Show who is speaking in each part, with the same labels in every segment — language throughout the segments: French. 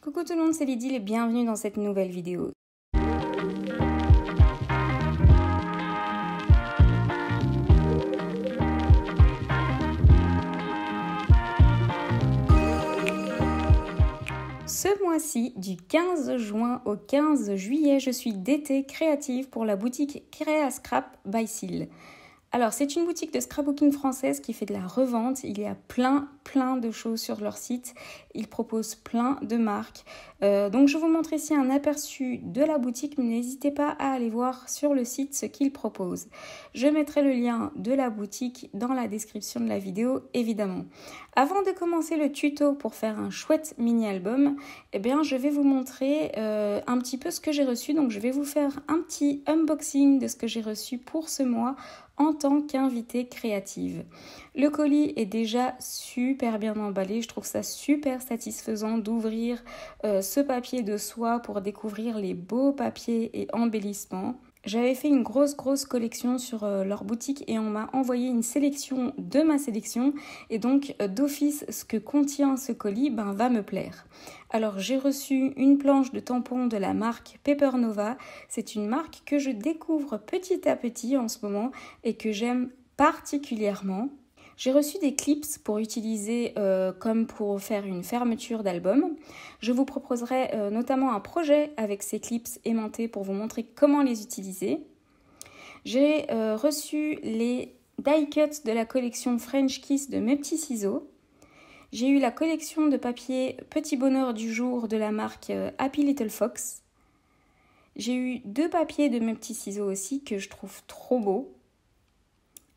Speaker 1: Coucou tout le monde, c'est Lydie et bienvenue dans cette nouvelle vidéo. Ce mois-ci, du 15 juin au 15 juillet, je suis d'été créative pour la boutique Créascrap by Seal. Alors, c'est une boutique de scrapbooking française qui fait de la revente. Il y a plein de choses sur leur site. Ils proposent plein de marques. Donc, je vous montre ici un aperçu de la boutique, mais n'hésitez pas à aller voir sur le site ce qu'ils proposent. Je mettrai le lien de la boutique dans la description de la vidéo, évidemment. Avant de commencer le tuto pour faire un chouette mini-album, je vais vous montrer un petit peu ce que j'ai reçu. Donc, je vais vous faire un petit unboxing de ce que j'ai reçu pour ce mois en tant qu'invitée créative. Le colis est déjà super bien emballé. Je trouve ça super satisfaisant d'ouvrir ce papier de soie pour découvrir les beaux papiers et embellissements. J'avais fait une grosse collection sur leur boutique et on m'a envoyé une sélection de ma sélection et donc d'office ce que contient ce colis va me plaire. Alors j'ai reçu une planche de tampons de la marque Paper Nova. C'est une marque que je découvre petit à petit en ce moment et que j'aime particulièrement. J'ai reçu des clips pour utiliser comme pour faire une fermeture d'album. Je vous proposerai notamment un projet avec ces clips aimantés pour vous montrer comment les utiliser. J'ai reçu les die cuts de la collection French Kiss de Mes Petits Ciseaux. J'ai eu la collection de papier Petit Bonheur du Jour de la marque Happy Little Fox. J'ai eu 2 papiers de Mes Petits Ciseaux aussi que je trouve trop beaux.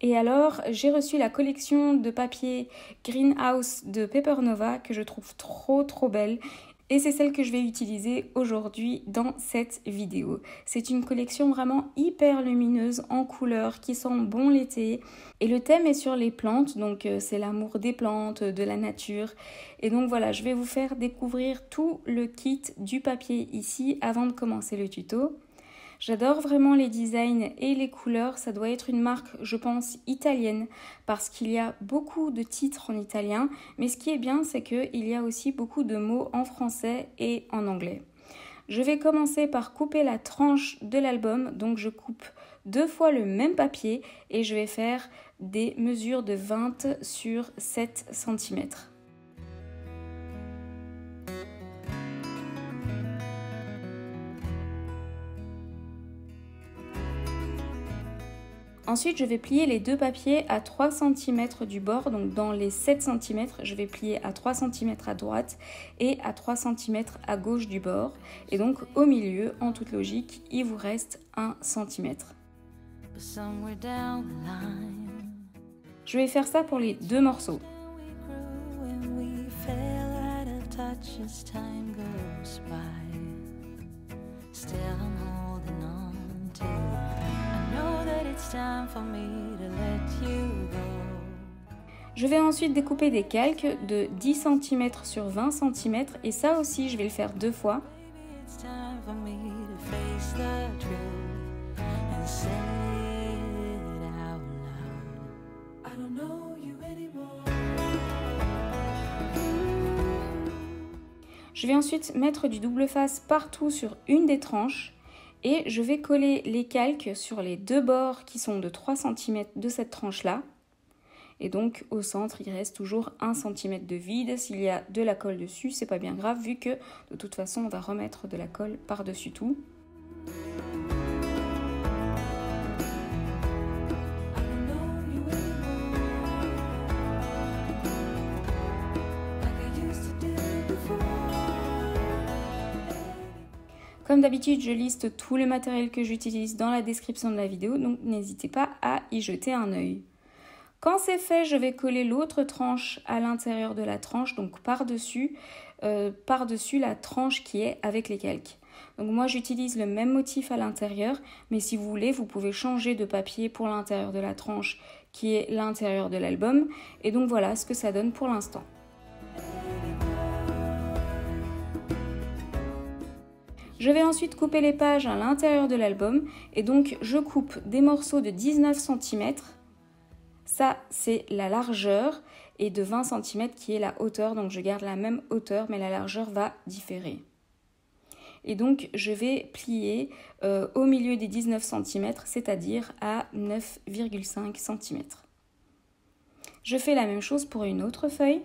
Speaker 1: Et alors, j'ai reçu la collection de papier Greenhouse de Paper Nova que je trouve trop belle. Et c'est celle que je vais utiliser aujourd'hui dans cette vidéo. C'est une collection vraiment hyper lumineuse en couleurs qui sent bon l'été. Et le thème est sur les plantes, donc c'est l'amour des plantes, de la nature. Et donc voilà, je vais vous faire découvrir tout le kit du papier ici avant de commencer le tuto. J'adore vraiment les designs et les couleurs, ça doit être une marque, je pense, italienne parce qu'il y a beaucoup de titres en italien, mais ce qui est bien, c'est qu'il y a aussi beaucoup de mots en français et en anglais. Je vais commencer par couper la tranche de l'album, donc je coupe 2 fois le même papier et je vais faire des mesures de 20 sur 7 cm. Ensuite, je vais plier les 2 papiers à 3 cm du bord, donc dans les 7 cm, je vais plier à 3 cm à droite et à 3 cm à gauche du bord. Et donc au milieu, en toute logique, il vous reste 1 cm. Je vais faire ça pour les 2 morceaux. Je vais ensuite découper des calques de 10 cm sur 20 cm et ça aussi je vais le faire 2 fois. Je vais ensuite mettre du double face partout sur une des tranches. Et je vais coller les calques sur les 2 bords qui sont de 3 cm de cette tranche-là. Et donc au centre, il reste toujours 1 cm de vide. S'il y a de la colle dessus, c'est pas bien grave vu que de toute façon, on va remettre de la colle par-dessus tout. Comme d'habitude, je liste tout le matériel que j'utilise dans la description de la vidéo, donc n'hésitez pas à y jeter un œil. Quand c'est fait, je vais coller l'autre tranche à l'intérieur de la tranche, donc par-dessus la tranche qui est avec les calques. Donc moi, j'utilise le même motif à l'intérieur, mais si vous voulez, vous pouvez changer de papier pour l'intérieur de la tranche qui est l'intérieur de l'album. Et donc voilà ce que ça donne pour l'instant. Je vais ensuite couper les pages à l'intérieur de l'album et donc je coupe des morceaux de 19 cm. Ça, c'est la largeur et de 20 cm qui est la hauteur. Donc je garde la même hauteur mais la largeur va différer. Et donc je vais plier au milieu des 19 cm, c'est-à-dire à 9,5 cm. Je fais la même chose pour une autre feuille.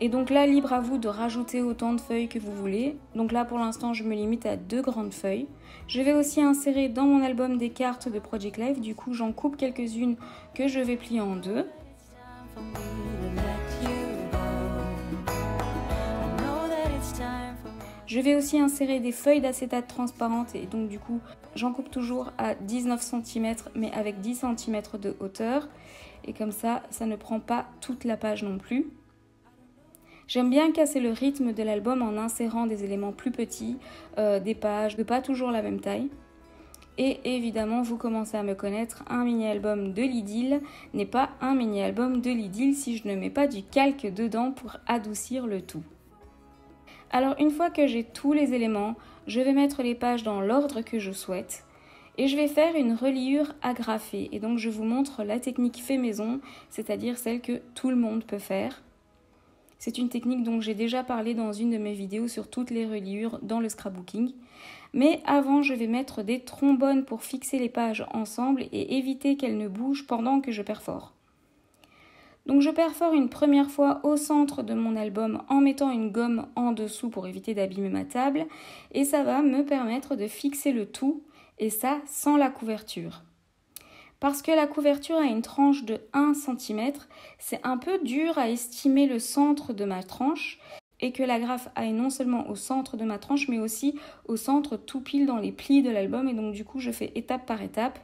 Speaker 1: Et donc là, libre à vous de rajouter autant de feuilles que vous voulez. Donc là, pour l'instant, je me limite à 2 grandes feuilles. Je vais aussi insérer dans mon album des cartes de Project Life. Du coup, j'en coupe quelques-unes que je vais plier en deux. Je vais aussi insérer des feuilles d'acétate transparentes et donc du coup, j'en coupe toujours à 19 cm mais avec 10 cm de hauteur. Et comme ça, ça ne prend pas toute la page non plus. J'aime bien casser le rythme de l'album en insérant des éléments plus petits, des pages de pas toujours la même taille. Et évidemment, vous commencez à me connaître, un mini-album de Lidl n'est pas un mini-album de Lidl si je ne mets pas du calque dedans pour adoucir le tout. Alors une fois que j'ai tous les éléments, je vais mettre les pages dans l'ordre que je souhaite. Et je vais faire une reliure agrafée. Et donc je vous montre la technique fait maison, c'est-à-dire celle que tout le monde peut faire. C'est une technique dont j'ai déjà parlé dans une de mes vidéos sur toutes les reliures dans le scrapbooking. Mais avant, je vais mettre des trombones pour fixer les pages ensemble et éviter qu'elles ne bougent pendant que je perfore. Donc je perfore une première fois au centre de mon album en mettant une gomme en dessous pour éviter d'abîmer ma table. Et ça va me permettre de fixer le tout, et ça sans la couverture. Parce que la couverture a une tranche de 1 cm, c'est un peu dur à estimer le centre de ma tranche et que l'agrafe aille non seulement au centre de ma tranche mais aussi au centre tout pile dans les plis de l'album et donc du coup je fais étape par étape.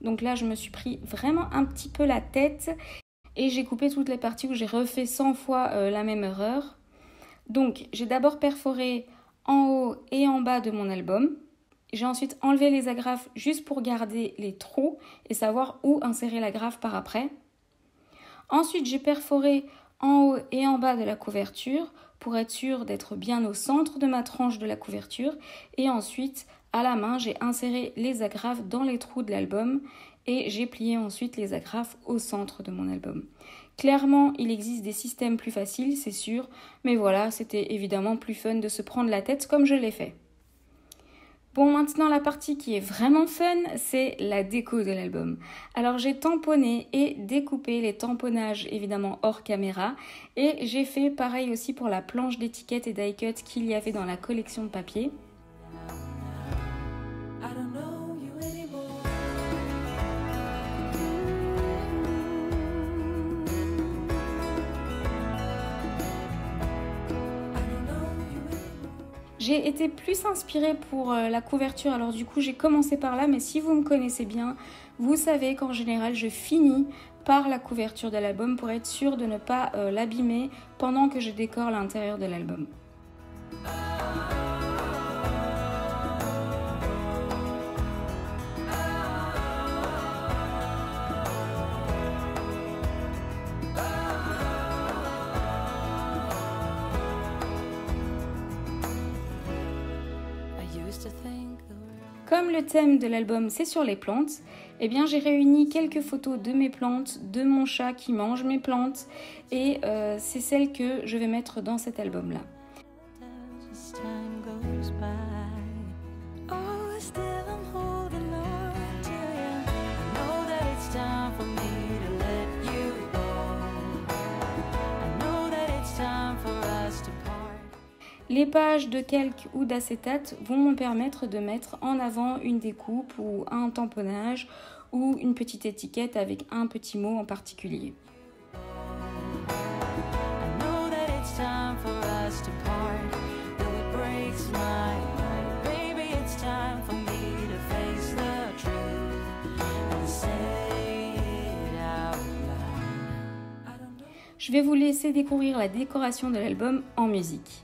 Speaker 1: Donc là je me suis pris vraiment un petit peu la tête et j'ai coupé toutes les parties où j'ai refait 100 fois la même erreur. Donc j'ai d'abord perforé en haut et en bas de mon album. J'ai ensuite enlevé les agrafes juste pour garder les trous et savoir où insérer l'agrafe par après. Ensuite, j'ai perforé en haut et en bas de la couverture pour être sûr d'être bien au centre de ma tranche de la couverture. Et ensuite, à la main, j'ai inséré les agrafes dans les trous de l'album et j'ai plié ensuite les agrafes au centre de mon album. Clairement, il existe des systèmes plus faciles, c'est sûr, mais voilà, c'était évidemment plus fun de se prendre la tête comme je l'ai fait. Bon, maintenant la partie qui est vraiment fun, c'est la déco de l'album. Alors j'ai tamponné et découpé les tamponnages évidemment hors caméra et j'ai fait pareil aussi pour la planche d'étiquette et die-cut qu'il y avait dans la collection de papier. J'ai été plus inspirée pour la couverture, alors du coup j'ai commencé par là, mais si vous me connaissez bien, vous savez qu'en général je finis par la couverture de l'album pour être sûre de ne pas l'abîmer pendant que je décore l'intérieur de l'album. Comme le thème de l'album c'est sur les plantes, eh bien j'ai réuni quelques photos de mes plantes, de mon chat qui mange mes plantes et c'est celle que je vais mettre dans cet album là. Les pages de calque ou d'acétate vont me permettre de mettre en avant une découpe ou un tamponnage ou une petite étiquette avec un petit mot en particulier. Je vais vous laisser découvrir la décoration de l'album en musique.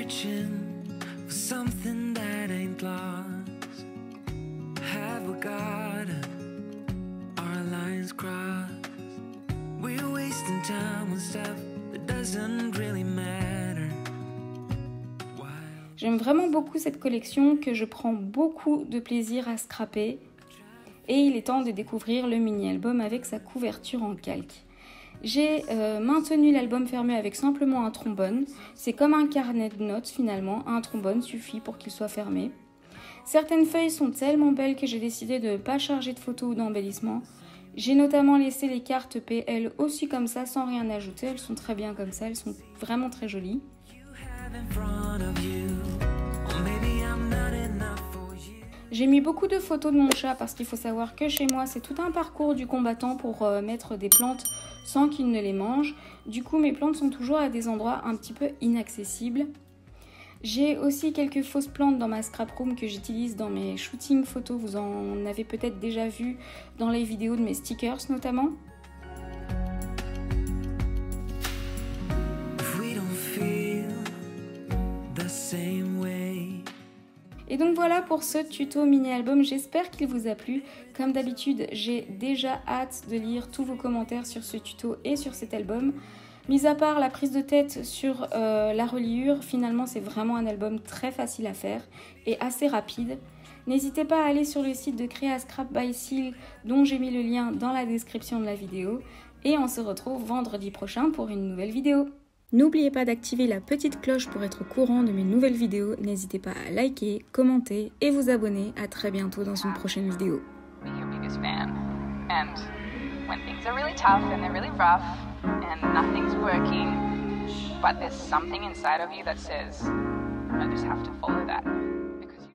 Speaker 2: searching for something that ain't lost. Have we got our lines crossed? We're wasting time on stuff that doesn't really matter.
Speaker 1: J'aime vraiment beaucoup cette collection que je prends beaucoup de plaisir à scraper. Et il est temps de découvrir le mini-album avec sa couverture en calque. J'ai maintenu l'album fermé avec simplement un trombone. C'est comme un carnet de notes finalement, un trombone suffit pour qu'il soit fermé. Certaines feuilles sont tellement belles que j'ai décidé de ne pas charger de photos ou d'embellissements. J'ai notamment laissé les cartes PL aussi comme ça, sans rien ajouter. Elles sont très bien comme ça, elles sont vraiment très jolies. J'ai mis beaucoup de photos de mon chat parce qu'il faut savoir que chez moi c'est tout un parcours du combattant pour mettre des plantes sans qu'il ne les mange. Du coup mes plantes sont toujours à des endroits un petit peu inaccessibles. J'ai aussi quelques fausses plantes dans ma scrap room que j'utilise dans mes shootings photos. Vous en avez peut-être déjà vu dans les vidéos de mes stickers notamment. Et donc voilà pour ce tuto mini-album, j'espère qu'il vous a plu. Comme d'habitude, j'ai déjà hâte de lire tous vos commentaires sur ce tuto et sur cet album. Mis à part la prise de tête sur la reliure, finalement c'est vraiment un album très facile à faire et assez rapide. N'hésitez pas à aller sur le site de Créascrap by Seal dont j'ai mis le lien dans la description de la vidéo. Et on se retrouve vendredi prochain pour une nouvelle vidéo. N'oubliez pas d'activer la petite cloche pour être au courant de mes nouvelles vidéos. N'hésitez pas à liker, commenter et vous abonner. À très bientôt dans une prochaine vidéo.
Speaker 3: When things are really tough and they're really rough and nothing's working, but there's something inside of you that says, I just have to follow that.